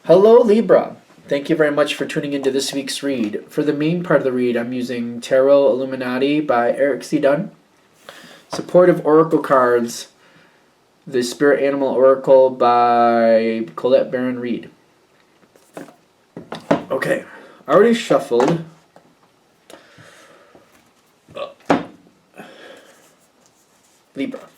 Hello, Libra. Thank you very much for tuning into this week's read. For the main part of the read, I'm using Tarot Illuminati by Eric C. Dunn, Supportive Oracle Cards, the Spirit Animal Oracle by Colette Baron Reed. Okay, I already shuffled. Libra.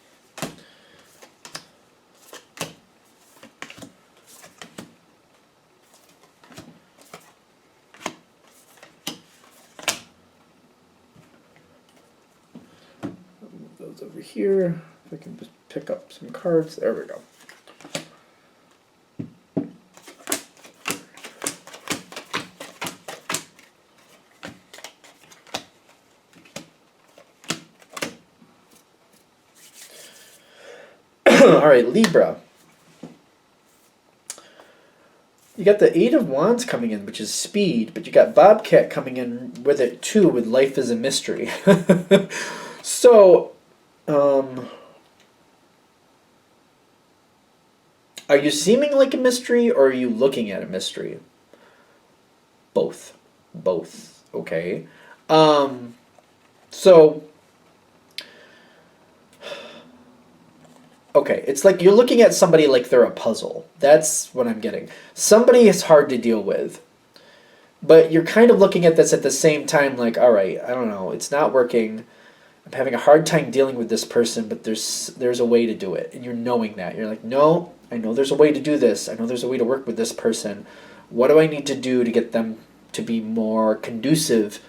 Move those over here. If I can just pick up some cards. There we go. All right, Libra. You got the Eight of Wands coming in, which is speed, but you got Bobcat coming in with it too, with Life is a Mystery. So, are you seeming like a mystery, or are you looking at a mystery? Both. Both. Okay. So, okay, it's like you're looking at somebody like they're a puzzle. That's what I'm getting. Somebody is hard to deal with, but you're kind of looking at this at the same time like, all right, I don't know, it's not working. I'm having a hard time dealing with this person, but there's a way to do it. And you're knowing that. You're like, no, I know there's a way to do this. I know there's a way to work with this person. What do I need to do to get them to be more conducive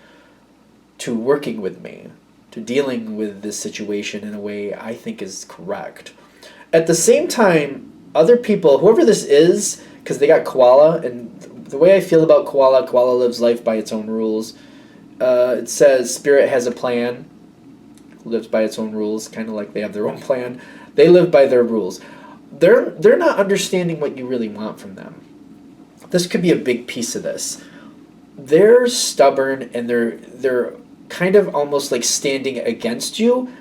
to working with me, to dealing with this situation in a way I think is correct? At the same time, other people, whoever this is, because they got koala, and the way I feel about koala lives life by its own rules. It says spirit has a plan, lives by its own rules, kind of like they have their own plan. They live by their rules. They're not understanding what you really want from them. This could be a big piece of this. They're stubborn, and they're kind of almost like standing against you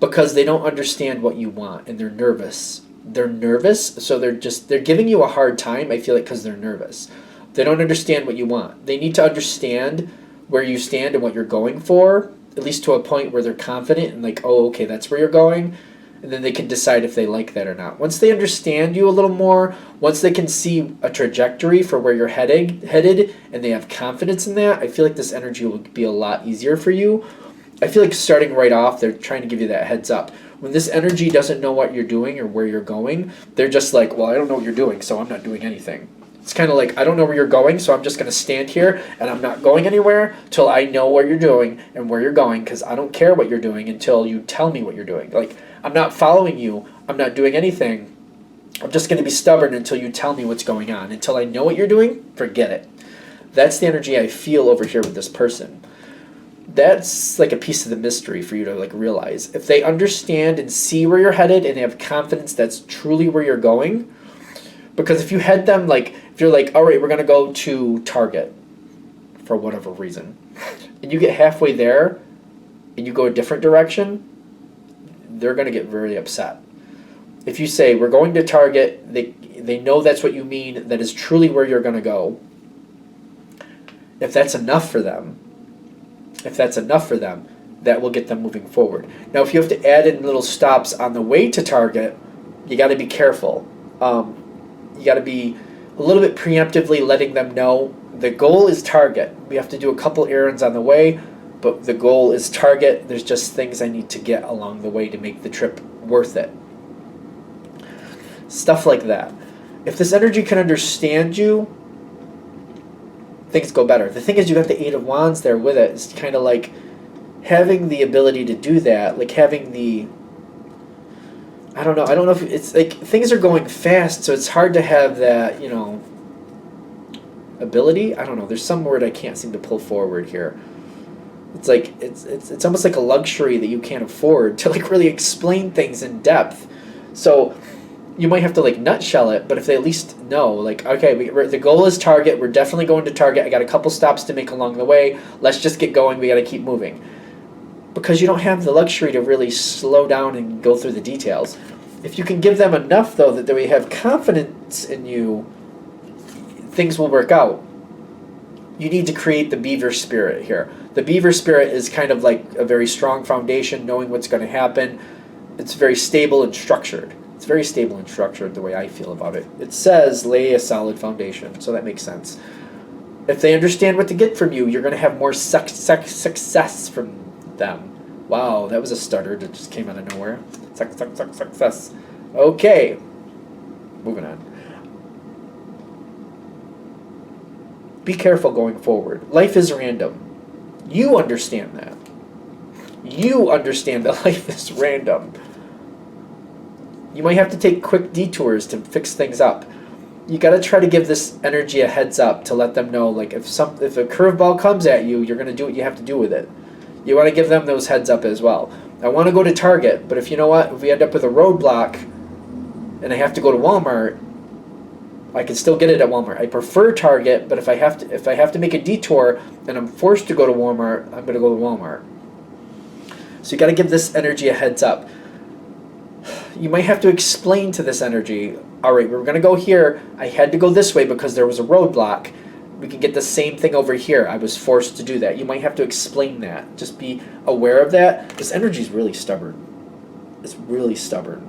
because they don't understand what you want, and they're nervous. They're nervous, so they're giving you a hard time, I feel like, because they're nervous. They don't understand what you want. They need to understand where you stand and what you're going for, at least to a point where they're confident and like, oh, okay, that's where you're going. And then they can decide if they like that or not. Once they understand you a little more, once they can see a trajectory for where you're headed, and they have confidence in that, I feel like this energy will be a lot easier for you. I feel like starting right off, they're trying to give you that heads up. When this energy doesn't know what you're doing or where you're going, they're just like, well, I don't know what you're doing, so I'm not doing anything. It's kind of like, I don't know where you're going, so I'm just going to stand here, and I'm not going anywhere till I know what you're doing and where you're going, because I don't care what you're doing until you tell me what you're doing. Like, I'm not following you. I'm not doing anything. I'm just going to be stubborn until you tell me what's going on. Until I know what you're doing, forget it. That's the energy I feel over here with this person. That's like a piece of the mystery for you to like realize. If they understand and see where you're headed and have confidence that's truly where you're going, because if you head them like, if you're like, all right, we're going to go to Target for whatever reason, and you get halfway there and you go a different direction, they're going to get very upset. If you say, we're going to Target, they know that's what you mean, that is truly where you're going to go. If that's enough for them, that will get them moving forward. Now, if you have to add in little stops on the way to Target, you got to be careful. You got to be a little bit preemptively letting them know the goal is Target. We have to do a couple errands on the way, but the goal is Target. There's just things I need to get along the way to make the trip worth it. Stuff like that. If this energy can understand you, things go better. The thing is, you got the Eight of Wands there with it. It's kind of like having the ability to do that, like having the, I don't know if it's like things are going fast, so it's hard to have that, ability. I don't know. There's some word I can't seem to pull forward here. It's like it's almost like a luxury that you can't afford to like really explain things in depth. So you might have to like nutshell it, but if they at least know, like, okay, the goal is Target. We're definitely going to Target. I got a couple stops to make along the way. Let's just get going. We got to keep moving. Because you don't have the luxury to really slow down and go through the details. If you can give them enough, though, that they have confidence in you, things will work out. You need to create the beaver spirit here. The beaver spirit is kind of like a very strong foundation, knowing what's going to happen. It's very stable and structured. It's very stable and structured the way I feel about it. It says lay a solid foundation, so that makes sense. If they understand what to get from you, you're going to have more success from them. Wow, that was a stutter that just came out of nowhere. Success. Okay, moving on. Be careful going forward. Life is random. You understand that. You understand that life is random. You might have to take quick detours to fix things up. You got to try to give this energy a heads up to let them know, like, if a curveball comes at you, you're going to do what you have to do with it. You want to give them those heads up as well. I want to go to Target, but if you know what, if we end up with a roadblock and I have to go to Walmart, I can still get it at Walmart. I prefer Target, but if I have to make a detour and I'm forced to go to Walmart, I'm going to go to Walmart. So you got to give this energy a heads up. You might have to explain to this energy, all right, we're going to go here. I had to go this way because there was a roadblock. We can get the same thing over here. I was forced to do that. You might have to explain that. Just be aware of that. This energy is really stubborn. It's really stubborn.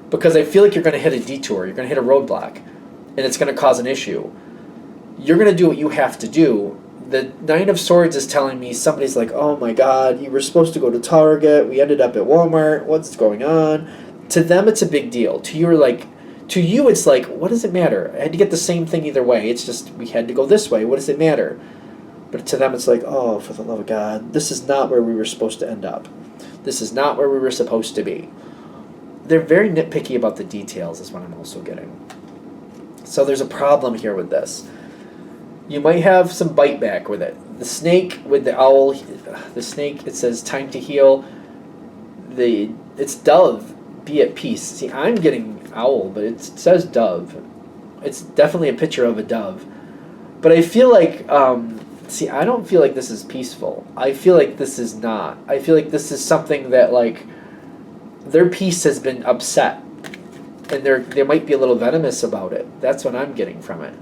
Because I feel like you're going to hit a detour. You're going to hit a roadblock. And it's going to cause an issue. You're going to do what you have to do. The Nine of Swords is telling me somebody's like, oh my God, you were supposed to go to Target. We ended up at Walmart. What's going on? To them, it's a big deal. To you, it's like, what does it matter? I had to get the same thing either way. It's just, we had to go this way. What does it matter? But to them, it's like, oh, for the love of God, this is not where we were supposed to end up. This is not where we were supposed to be. They're very nitpicky about the details, is what I'm also getting. So there's a problem here with this. You might have some bite back with it. The snake with the owl, the snake, it says time to heal. It's dove, be at peace. See, I'm getting owl, but it says dove. It's definitely a picture of a dove. But I feel like, I don't feel like this is peaceful. I feel like this is not. I feel like this is something that, like, their peace has been upset. And they might be a little venomous about it. That's what I'm getting from it.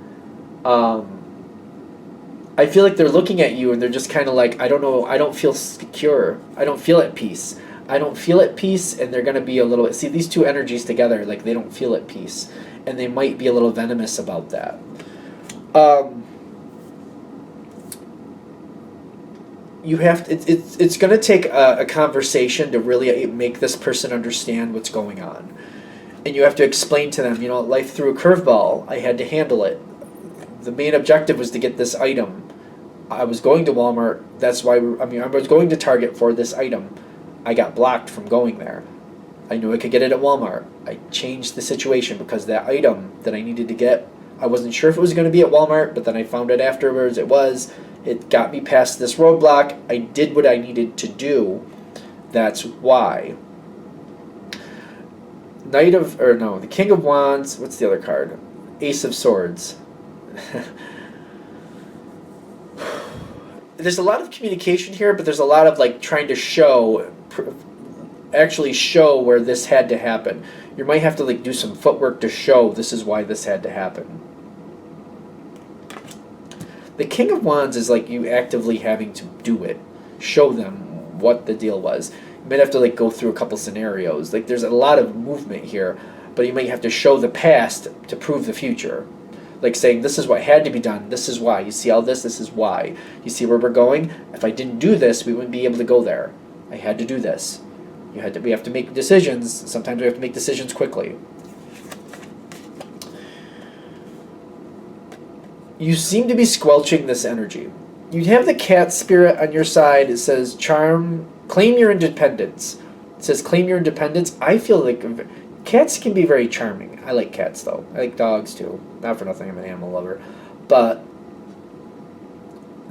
I feel like they're looking at you and they're just kind of like, I don't know, I don't feel secure. I don't feel at peace. I don't feel at peace, and they're going to be a little... See, these two energies together, like, they don't feel at peace. And they might be a little venomous about that. You have to, it's going to take a conversation to really make this person understand what's going on. And you have to explain to them, life threw a curveball. I had to handle it. The main objective was to get this item. I was going to Walmart. That's why, I was going to Target for this item. I got blocked from going there. I knew I could get it at Walmart. I changed the situation because that item that I needed to get, I wasn't sure if it was going to be at Walmart, but then I found it afterwards it was. It got me past this roadblock. I did what I needed to do. That's why. The King of Wands. What's the other card? Ace of Swords. There's a lot of communication here, but there's a lot of like trying to actually show where this had to happen. You might have to like do some footwork to show this is why this had to happen. The King of Wands is like you actively having to do it. Show them what the deal was. You might have to like go through a couple scenarios. Like there's a lot of movement here, but you might have to show the past to prove the future. Like saying, this is what had to be done, this is why. You see all this is why. You see where we're going? If I didn't do this, we wouldn't be able to go there. I had to do this. We have to make decisions. Sometimes we have to make decisions quickly. You seem to be squelching this energy. You have the cat spirit on your side. It says, claim your independence. It says, claim your independence. I feel like cats can be very charming. I like cats, though. I like dogs, too. Not for nothing, I'm an animal lover. But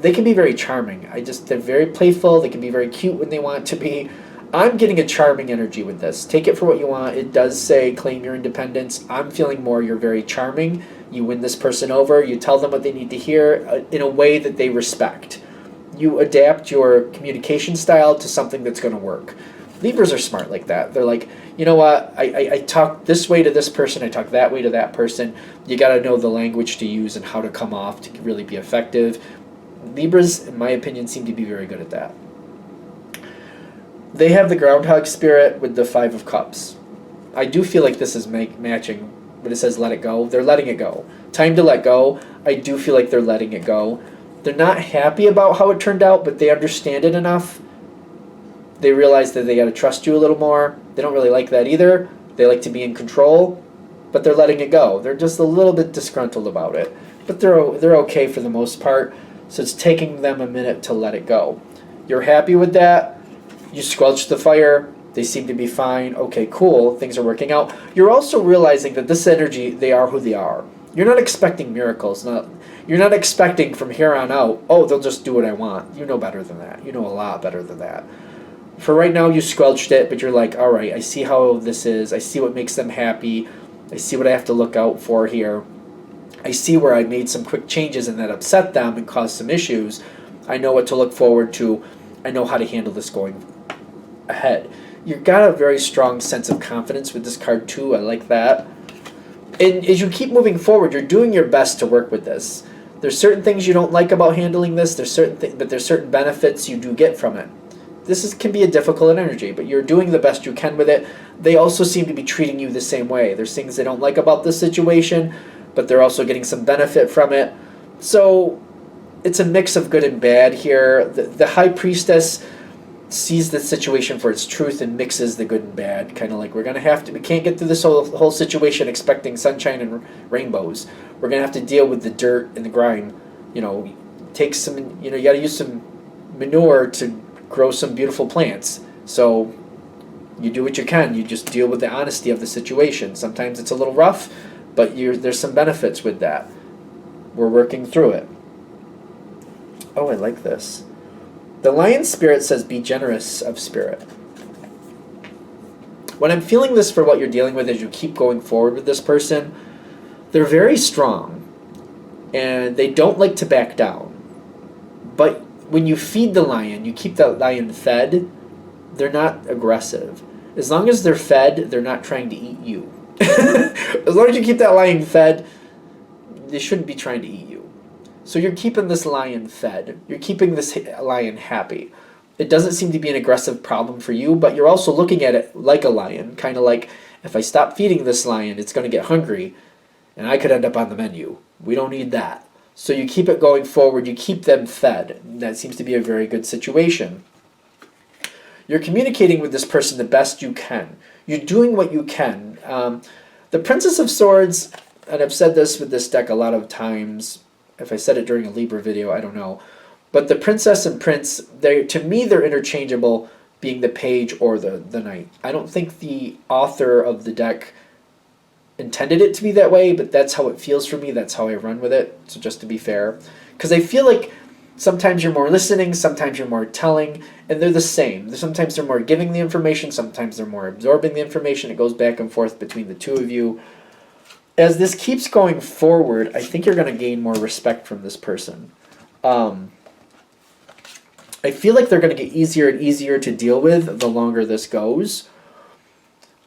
they can be very charming. They're very playful. They can be very cute when they want to be. I'm getting a charming energy with this. Take it for what you want. It does say claim your independence. I'm feeling more you're very charming. You win this person over. You tell them what they need to hear in a way that they respect. You adapt your communication style to something that's going to work. Libras are smart like that. They're like, you know what, I talk this way to this person, I talk that way to that person. You got to know the language to use and how to come off to really be effective. Libras, in my opinion, seem to be very good at that. They have the groundhog spirit with the Five of Cups. I do feel like this is matching when it says let it go. They're letting it go. Time to let go. I do feel like they're letting it go. They're not happy about how it turned out, but they understand it enough. They realize that they got to trust you a little more. They don't really like that either. They like to be in control, but they're letting it go. They're just a little bit disgruntled about it, but they're okay for the most part. So it's taking them a minute to let it go. You're happy with that. You squelch the fire. They seem to be fine. Okay, cool. Things are working out. You're also realizing that this energy, they are who they are. You're not expecting miracles. You're not expecting from here on out, oh, they'll just do what I want. You know better than that. You know a lot better than that. For right now, you squelched it, but you're like, all right, I see how this is. I see what makes them happy. I see what I have to look out for here. I see where I made some quick changes and that upset them and caused some issues. I know what to look forward to. I know how to handle this going ahead. You've got a very strong sense of confidence with this card too. I like that. And as you keep moving forward, you're doing your best to work with this. There's certain things you don't like about handling this. But there's certain benefits you do get from it. Can be a difficult energy, but you're doing the best you can with it. They also seem to be treating you the same way. There's things they don't like about this situation, but they're also getting some benefit from it. So it's a mix of good and bad here. The High Priestess sees the situation for its truth and mixes the good and bad. Kind of like we can't get through this whole situation expecting sunshine and rainbows. We're going to have to deal with the dirt and the grime. You got to use some manure to grow some beautiful plants. So you do what you can. You just deal with the honesty of the situation. Sometimes it's a little rough, but there's some benefits with that. We're working through it. Oh, I like this. The lion spirit says, be generous of spirit. When I'm feeling this for what you're dealing with as you keep going forward with this person, they're very strong, and they don't like to back down. But when you feed the lion, you keep that lion fed, they're not aggressive. As long as they're fed, they're not trying to eat you. As long as you keep that lion fed, they shouldn't be trying to eat you. So you're keeping this lion fed. You're keeping this lion happy. It doesn't seem to be an aggressive problem for you, but you're also looking at it like a lion. Kind of like, if I stop feeding this lion, it's going to get hungry, and I could end up on the menu. We don't need that. So you keep it going forward. You keep them fed. That seems to be a very good situation. You're communicating with this person the best you can. You're doing what you can. The Princess of Swords, and I've said this with this deck a lot of times. If I said it during a Libra video, I don't know. But the Princess and Prince, to me, they're interchangeable, being the Page or the Knight. I don't think the author of the deck intended it to be that way, but that's how it feels for me. That's how I run with it. So just to be fair. Because I feel like sometimes you're more listening, sometimes you're more telling, and they're the same. Sometimes they're more giving the information, sometimes they're more absorbing the information. It goes back and forth between the two of you. As this keeps going forward, I think you're going to gain more respect from this person. I feel like they're going to get easier and easier to deal with the longer this goes.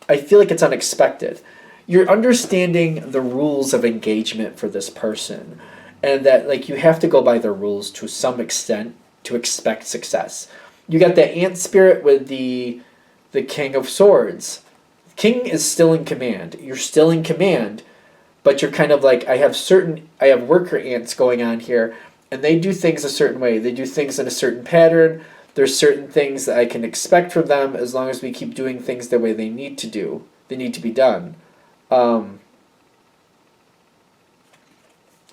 I feel like it's unexpected. You're understanding the rules of engagement for this person, and that you have to go by their rules to some extent to expect success. You got that ant spirit with the King of Swords. King is still in command. You're still in command, but you're kind of like, I have worker ants going on here, and they do things a certain way. They do things in a certain pattern. There's certain things that I can expect from them as long as we keep doing things the way they need to do. They need to be done.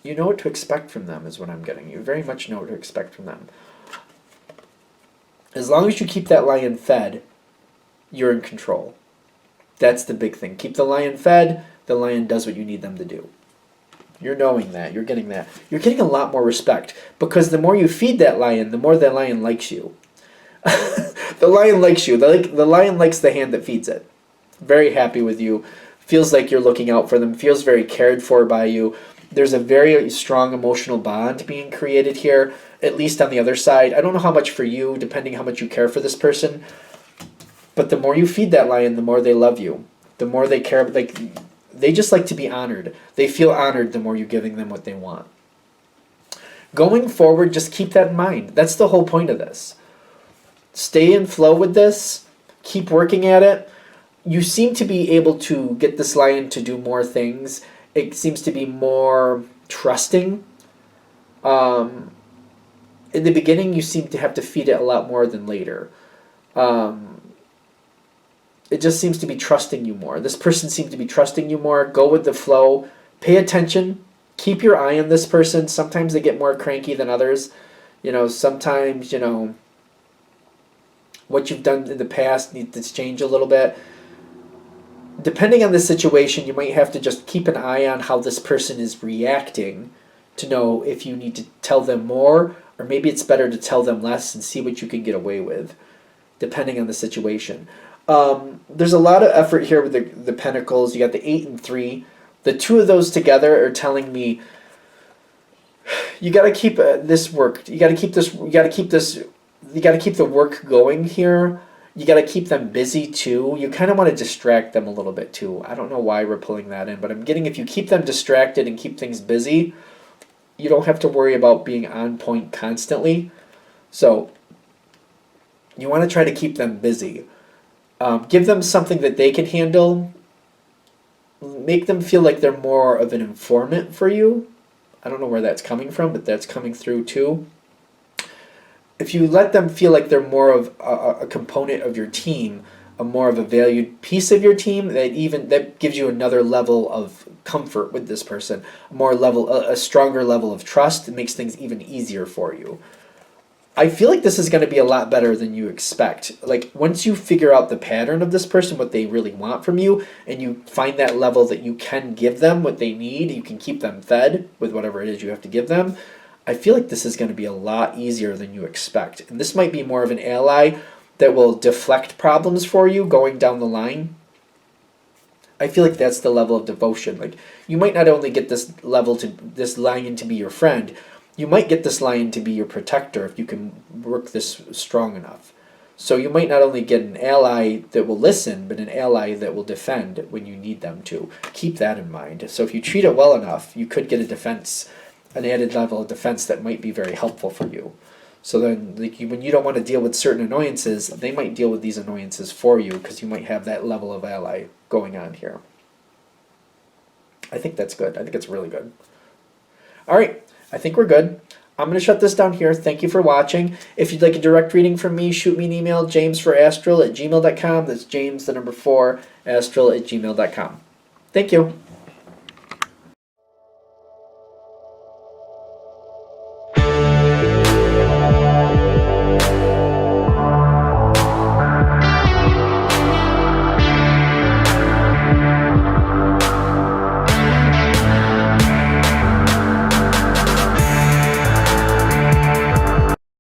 You know what to expect from them is what I'm getting. You very much know what to expect from them. As long as you keep that lion fed, you're in control. That's the big thing. Keep the lion fed, the lion does what you need them to do. You're knowing that. You're getting that. You're getting a lot more respect, because the more you feed that lion, the more that lion likes you. The lion likes you. The lion likes the hand that feeds it. Very happy with you. Feels like you're looking out for them. Feels very cared for by you. There's a very strong emotional bond being created here, at least on the other side. I don't know how much for you, depending how much you care for this person. But the more you feed that lion, the more they love you. The more they care. Like, they just like to be honored. They feel honored the more you're giving them what they want. Going forward, just keep that in mind. That's the whole point of this. Stay in flow with this. Keep working at it. You seem to be able to get this lion to do more things. It seems to be more trusting. In the beginning, you seem to have to feed it a lot more than later. It just seems to be trusting you more. This person seems to be trusting you more. Go with the flow. Pay attention. Keep your eye on this person. Sometimes they get more cranky than others. Sometimes, what you've done in the past needs to change a little bit. Depending on the situation, you might have to just keep an eye on how this person is reacting to know if you need to tell them more, or maybe it's better to tell them less and see what you can get away with, depending on the situation. There's a lot of effort here with the Pentacles. You got the 8 and 3. The two of those together are telling me you got to keep this work. You got to keep this. You got to keep this. You got to keep the work going here. You got to keep them busy too. You kind of want to distract them a little bit too. I don't know why we're pulling that in, but I'm getting if you keep them distracted and keep things busy, you don't have to worry about being on point constantly. So you want to try to keep them busy. Give them something that they can handle. Make them feel like they're more of an informant for you. I don't know where that's coming from, but that's coming through too. If you let them feel like they're more of a component of your team, a more of a valued piece of your team, that gives you another level of comfort with this person, a stronger level of trust. It makes things even easier for you. I feel like this is going to be a lot better than you expect. Like, once you figure out the pattern of this person, what they really want from you, and you find that level that you can give them what they need, you can keep them fed with whatever it is you have to give them, I feel like this is going to be a lot easier than you expect. And this might be more of an ally that will deflect problems for you going down the line. I feel like that's the level of devotion. Like, you might not only get this lion to be your friend, you might get this lion to be your protector if you can work this strong enough. So you might not only get an ally that will listen, but an ally that will defend when you need them to. Keep that in mind. So if you treat it well enough, you could get an added level of defense that might be very helpful for you. So then, when you don't want to deal with certain annoyances, they might deal with these annoyances for you because you might have that level of ally going on here. I think that's good. I think it's really good. All right. I think we're good. I'm going to shut this down here. Thank you for watching. If you'd like a direct reading from me, shoot me an email, jamesforastral@gmail.com. That's James, the number 4, astral@gmail.com. Thank you.